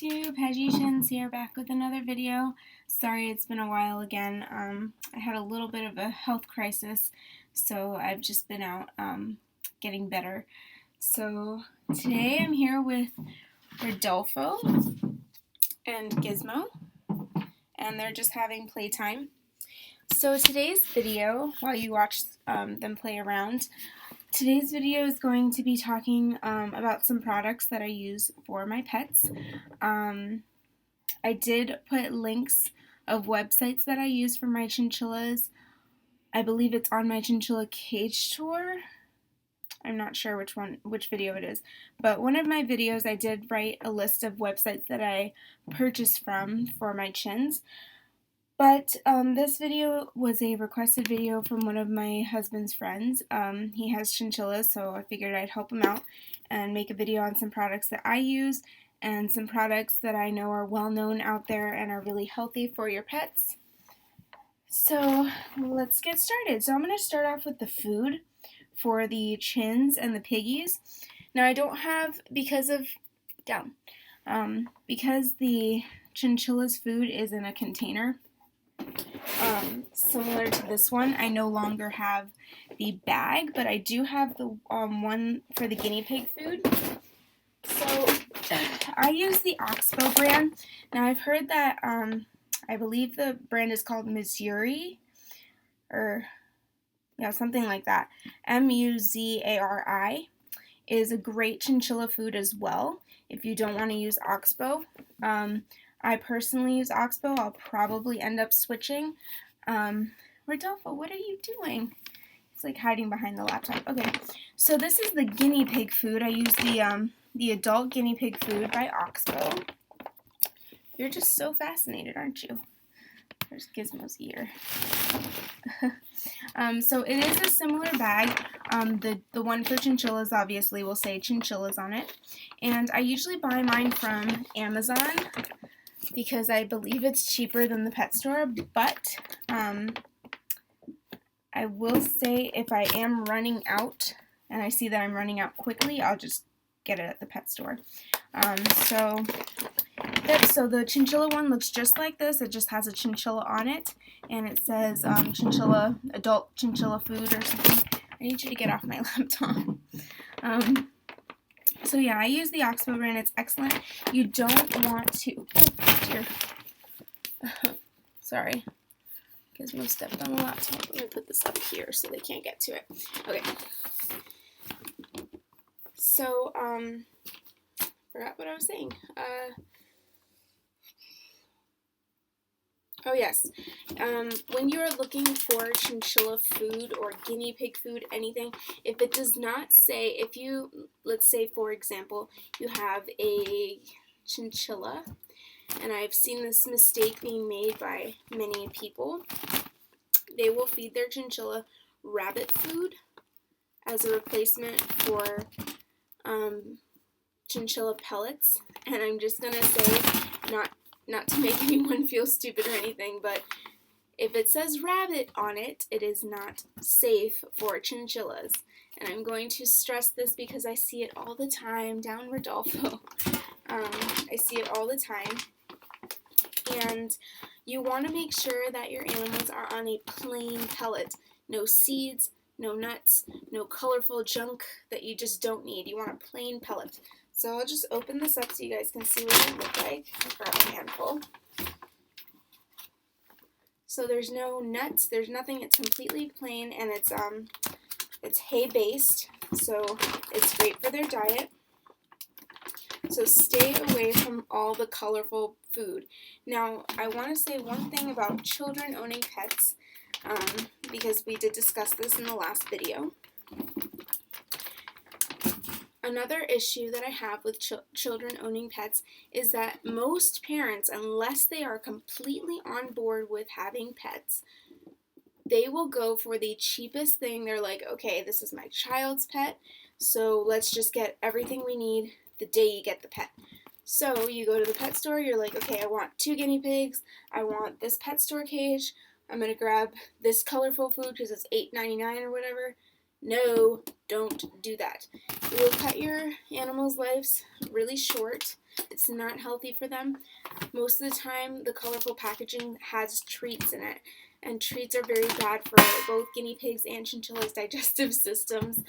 YouTube, Hedgie Shins here, back with another video. Sorry it's been a while again. I had a little bit of a health crisis, so I've just been out getting better. So today I'm here with Rodolfo and Gizmo, and they're just having playtime. So today's video, while you watch them play around, today's video is going to be talking about some products that I use for my pets. I did put links of websites that I use for my chinchillas. I believe it's on my chinchilla cage tour. I'm not sure which video it is, but one of my videos I did write a list of websites that I purchased from for my chins. But this video was a requested video from one of my husband's friends. He has chinchillas, so I figured I'd help him out and make a video on some products that I use and some products that I know are well known out there and are really healthy for your pets. So let's get started. So I'm going to start off with the food for the chins and the piggies. Now I don't have, because the chinchilla's food is in a container, similar to this one, I no longer have the bag, but I do have the one for the guinea pig food. So I use the Oxbow brand. Now I've heard that I believe the brand is called Muzari, or something like that. Muzari is a great chinchilla food as well if you don't want to use Oxbow. I personally use Oxbow. I'll probably end up switching. Rodolfo, what are you doing? It's like hiding behind the laptop. Okay, so this is the guinea pig food. I use the adult guinea pig food by Oxbow. You're just so fascinated, aren't you? There's Gizmo's ear. So it is a similar bag. The one for chinchillas obviously will say chinchillas on it. And I usually buy mine from Amazon because I believe it's cheaper than the pet store, but I will say if I am running out and I see that I'm running out quickly, I'll just get it at the pet store. So the chinchilla one looks just like this. It just has a chinchilla on it, and it says adult chinchilla food or something. I need you to get off my laptop. So yeah, I use the Oxbow brand. It's excellent. You don't want to... Oh, dear. Sorry. Gizmo stepped on the laptop. Let me put this up here so they can't get to it. Okay. So, forgot what I was saying. Oh yes, when you are looking for chinchilla food or guinea pig food, anything, if it does not say, let's say for example, you have a chinchilla, and I've seen this mistake being made by many people, they will feed their chinchilla rabbit food as a replacement for chinchilla pellets, and I'm just going to say, not to make anyone feel stupid or anything, but if it says rabbit on it, it is not safe for chinchillas. And I'm going to stress this because I see it all the time down Rodolfo. I see it all the time. And you want to make sure that your animals are on a plain pellet. No seeds, no nuts, no colorful junk that you just don't need. You want a plain pellet. So I'll just open this up so you guys can see what it look like. I'll grab a handful. So there's no nuts, there's nothing, it's completely plain, and it's hay based, so it's great for their diet. So stay away from all the colorful food. Now, I want to say one thing about children owning pets, because we did discuss this in the last video. Another issue that I have with children owning pets is that most parents, unless they are completely on board with having pets, they will go for the cheapest thing. They're like, okay, this is my child's pet, so let's just get everything we need the day you get the pet. So you go to the pet store, you're like, okay, I want 2 guinea pigs, I want this pet store cage, I'm going to grab this colorful food because it's $8.99 or whatever, No, don't do that. It will cut your animals' lives really short. It's not healthy for them. Most of the time, the colorful packaging has treats in it, and treats are very bad for both guinea pigs and chinchillas' digestive systems.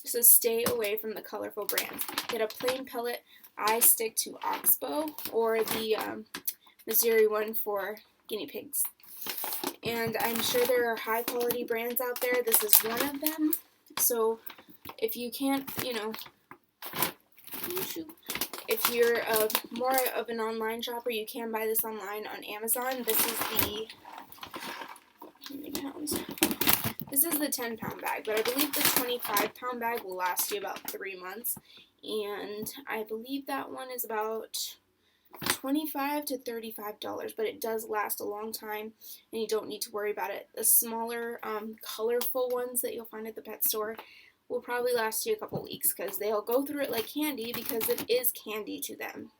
So stay away from the colorful brands. Get a plain pellet. I stick to Oxbow or the Missouri one for guinea pigs. And I'm sure there are high quality brands out there. This is one of them. So if you can't, if you're more of an online shopper, you can buy this online on Amazon. This is the, how many pounds? This is the 10-pound bag, but I believe the 25-pound bag will last you about 3 months. And I believe that one is about $25 to $35, but it does last a long time, and you don't need to worry about it. The smaller, colorful ones that you'll find at the pet store will probably last you a couple weeks because they'll go through it like candy because it is candy to them.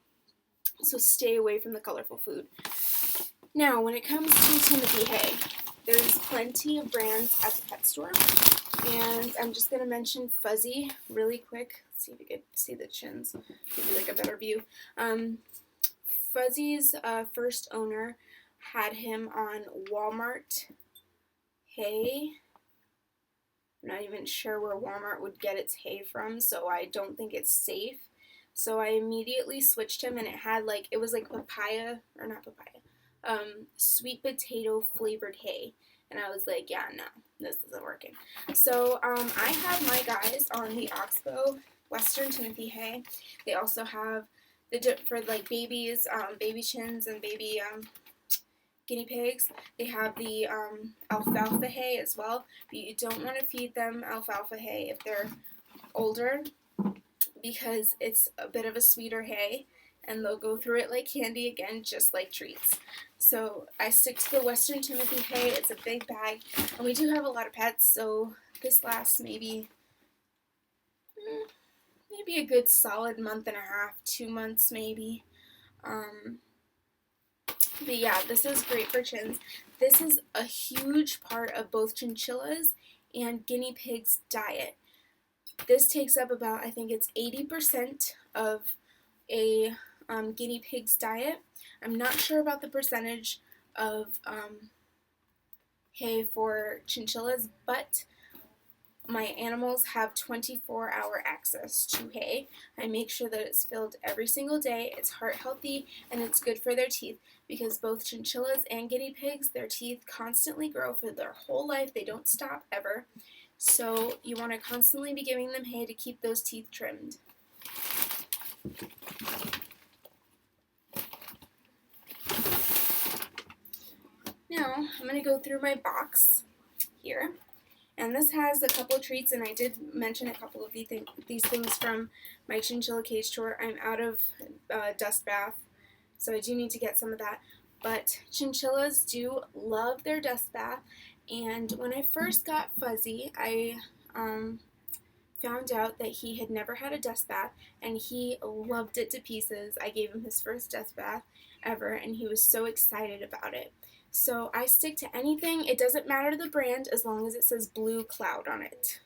So stay away from the colorful food. Now, when it comes to Timothy hay, there's plenty of brands at the pet store, and I'm just going to mention Fuzzy really quick. Let's see if you can see the chins, give you like a better view. Fuzzy's first owner had him on Walmart hay. I'm not even sure where Walmart would get its hay from, so I don't think it's safe. So I immediately switched him, and it was like papaya, or not papaya, sweet potato flavored hay. And I was like, yeah, no, this isn't working. So I have my guys on the Oxbow Western Timothy hay. They also have for like babies, baby chins and baby guinea pigs. They have the alfalfa hay as well, but you don't want to feed them alfalfa hay if they're older because it's a bit of a sweeter hay and they'll go through it like candy again, just like treats. So I stick to the Western Timothy hay. It's a big bag, and we do have a lot of pets, so this lasts maybe a good solid month and a half, 2 months maybe. But yeah, this is great for chins. This is a huge part of both chinchillas and guinea pigs' diet. This takes up about, I think it's 80% of a guinea pig's diet. I'm not sure about the percentage of hay for chinchillas, but my animals have 24-hour access to hay. I make sure that it's filled every single day, it's heart healthy, and it's good for their teeth because both chinchillas and guinea pigs, their teeth constantly grow for their whole life. They don't stop ever. So you want to constantly be giving them hay to keep those teeth trimmed. Now, I'm going to go through my box here. And this has a couple of treats, and I did mention a couple of these things from my chinchilla cage tour. I'm out of dust bath, so I do need to get some of that. But chinchillas do love their dust bath, and when I first got Fuzzy, I found out that he had never had a dust bath, and he loved it to pieces. I gave him his first dust bath ever, and he was so excited about it. So I stick to anything. It doesn't matter the brand as long as it says Blue Cloud on it.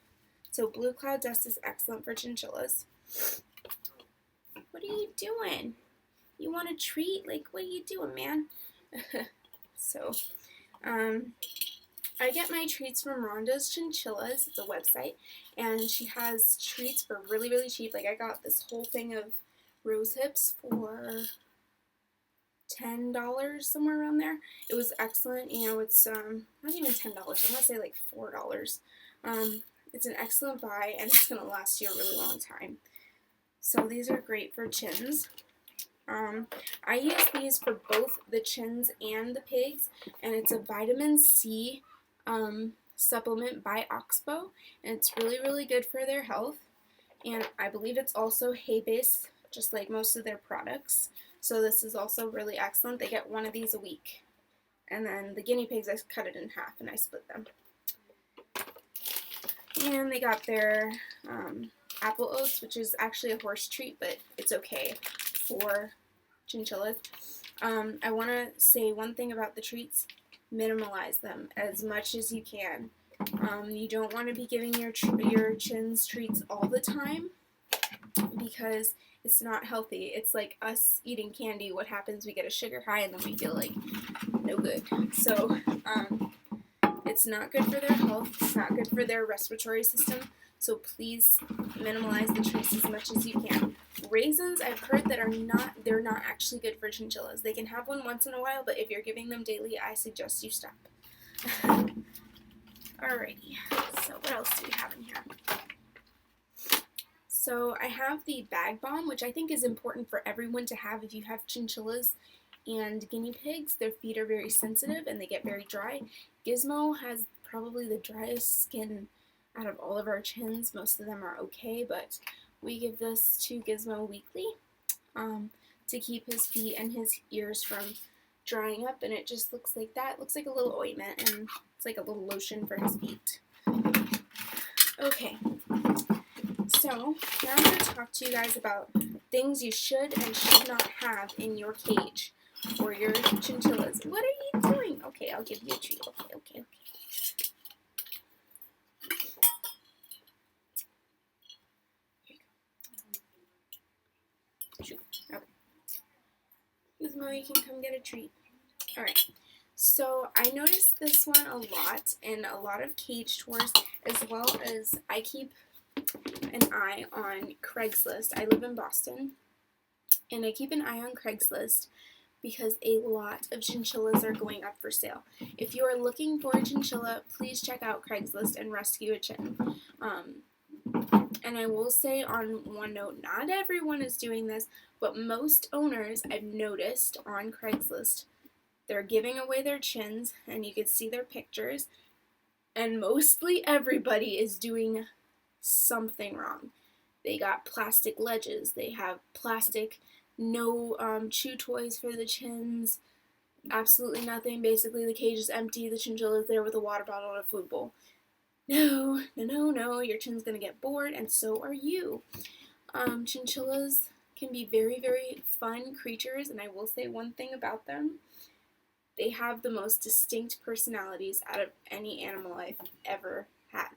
So Blue Cloud dust is excellent for chinchillas. What are you doing? You want a treat? Like, what are you doing, man? So, I get my treats from Rhonda's Chinchillas. It's a website, and she has treats for really, really cheap. Like, I got this whole thing of rose hips for $10, somewhere around there. It was excellent. It's not even $10. I want to say like $4. It's an excellent buy, and it's going to last you a really long time. So these are great for chins. I use these for both the chins and the pigs, and it's a vitamin C supplement by Oxbow, and it's really, really good for their health. And I believe it's also hay-based, just like most of their products. So this is also really excellent. They get one of these a week. And then the guinea pigs, I cut it in half and I split them. And they got their apple oats, which is actually a horse treat, but it's okay for chinchillas. I want to say one thing about the treats. Minimalize them as much as you can. You don't want to be giving your chins treats all the time because it's not healthy. It's like us eating candy. What happens? We get a sugar high and then we feel like no good. So it's not good for their health. It's not good for their respiratory system. So please minimize the treats as much as you can. Raisins, I've heard that they're not actually good for chinchillas. They can have one once in a while, but if you're giving them daily, I suggest you stop. Alrighty, so what else do we have in here? So I have the bag balm, which I think is important for everyone to have if you have chinchillas and guinea pigs. Their feet are very sensitive and they get very dry. Gizmo has probably the driest skin out of all of our chins. Most of them are okay, but we give this to Gizmo weekly to keep his feet and his ears from drying up, and it just looks like that. It looks like a little ointment, and it's like a little lotion for his feet. Okay, so now I'm going to talk to you guys about things you should and should not have in your cage for your chinchillas. What are you doing? Okay, I'll give you a treat. Okay. Okay. Gizmo, you can come get a treat. Alright, so I noticed this one a lot in a lot of cage tours, as well as I keep an eye on Craigslist. I live in Boston, and I keep an eye on Craigslist because a lot of chinchillas are going up for sale. If you are looking for a chinchilla, please check out Craigslist and rescue a chin. And I will say on one note, not everyone is doing this, but most owners I've noticed on Craigslist, they're giving away their chins, and you can see their pictures, and mostly everybody is doing something wrong. They got plastic ledges, they have plastic no chew toys for the chins, absolutely nothing. Basically the cage is empty, the chinchilla is there with a water bottle and a food bowl. No, your chin's gonna get bored, and so are you. Chinchillas can be very, very fun creatures, and I will say one thing about them. They have the most distinct personalities out of any animal I've ever had.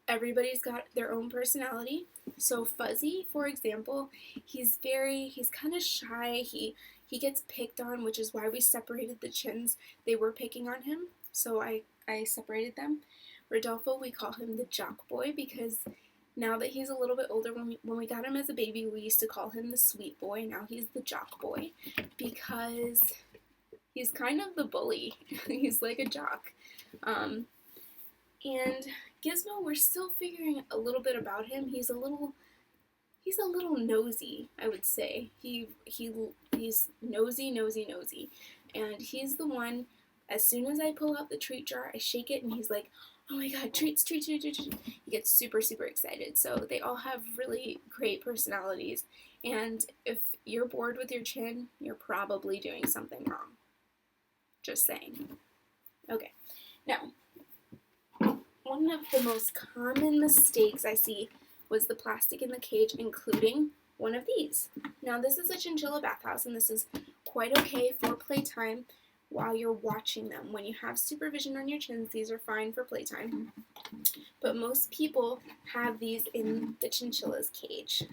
Everybody's got their own personality. So Fuzzy, for example, he's kind of shy. He gets picked on, which is why we separated the chins. They were picking on him, so I separated them. Rodolfo, we call him the jock boy because now that he's a little bit older, when we got him as a baby, we used to call him the sweet boy. Now he's the jock boy because he's kind of the bully. He's like a jock. And Gizmo, we're still figuring a little bit about him. He's a little nosy, I would say. He's nosy, and he's the one. As soon as I pull out the treat jar, I shake it, and he's like, "Oh my God, treats!" He gets super, super excited. So they all have really great personalities, and if you're bored with your chin, you're probably doing something wrong. Just saying. Okay, now, one of the most common mistakes I see was the plastic in the cage, including one of these. Now, this is a chinchilla bathhouse, and this is quite okay for playtime while you're watching them. When you have supervision on your chins, these are fine for playtime. But most people have these in the chinchilla's cage.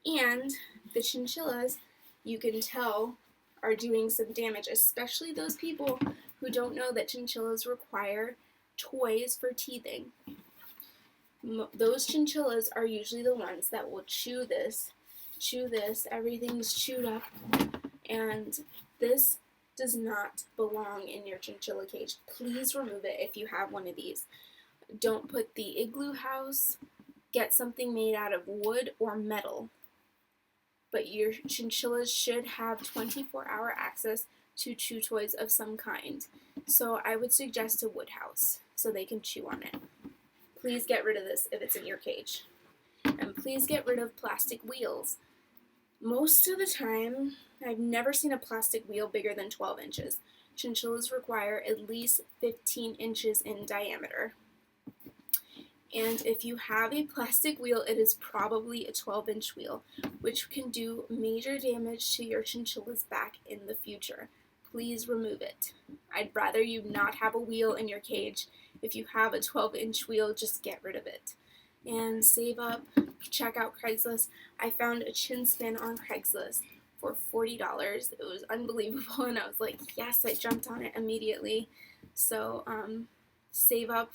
And the chinchillas, you can tell, are doing some damage, especially those people who don't know that chinchillas require toys for teething. Those chinchillas are usually the ones that will chew this, everything's chewed up, and this does not belong in your chinchilla cage. Please remove it if you have one of these. Don't put the igloo house. Get something made out of wood or metal. But your chinchillas should have 24-hour access to chew toys of some kind. So I would suggest a wood house so they can chew on it. Please get rid of this if it's in your cage. And please get rid of plastic wheels. Most of the time, I've never seen a plastic wheel bigger than 12 inches. Chinchillas require at least 15 inches in diameter. And if you have a plastic wheel, it is probably a 12-inch wheel, which can do major damage to your chinchilla's back in the future. please remove it. I'd rather you not have a wheel in your cage. If you have a 12-inch wheel, just get rid of it. And save up, check out Craigslist. I found a chin spin on Craigslist for $40. It was unbelievable, and I was like, yes, I jumped on it immediately. So save up.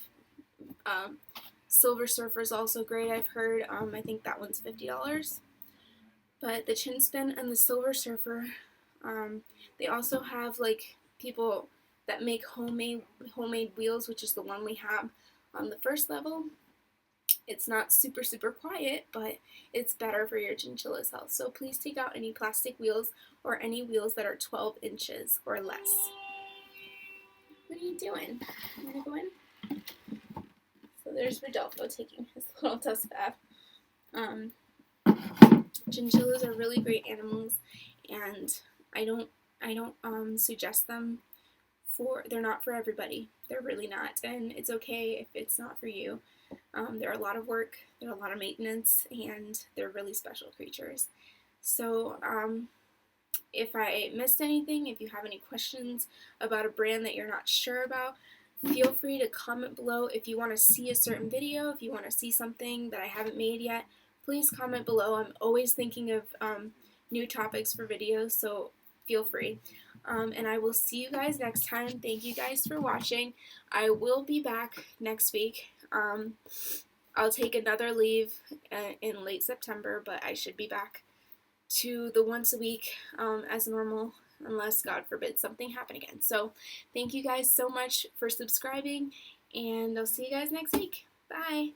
Silver Surfer is also great, I've heard. I think that one's $50. But the chin spin and the Silver Surfer, they also have like people that make homemade wheels, which is the one we have on the first level. It's not super quiet, but it's better for your chinchilla's health. So please take out any plastic wheels or any wheels that are 12 inches or less. What are you doing? You wanna go in? So there's Rodolfo taking his little dust bath. Chinchillas are really great animals, and I don't suggest them they're not for everybody. They're really not, and it's okay if it's not for you. They're a lot of work, they're a lot of maintenance, and they're really special creatures. So if I missed anything, if you have any questions about a brand that you're not sure about, feel free to comment below. If you want to see a certain video, if you want to see something that I haven't made yet, please comment below. I'm always thinking of new topics for videos, so feel free. And I will see you guys next time. Thank you guys for watching. I will be back next week. I'll take another leave in late September, but I should be back to the once a week as normal, unless God forbid something happen again. So thank you guys so much for subscribing, and I'll see you guys next week. Bye.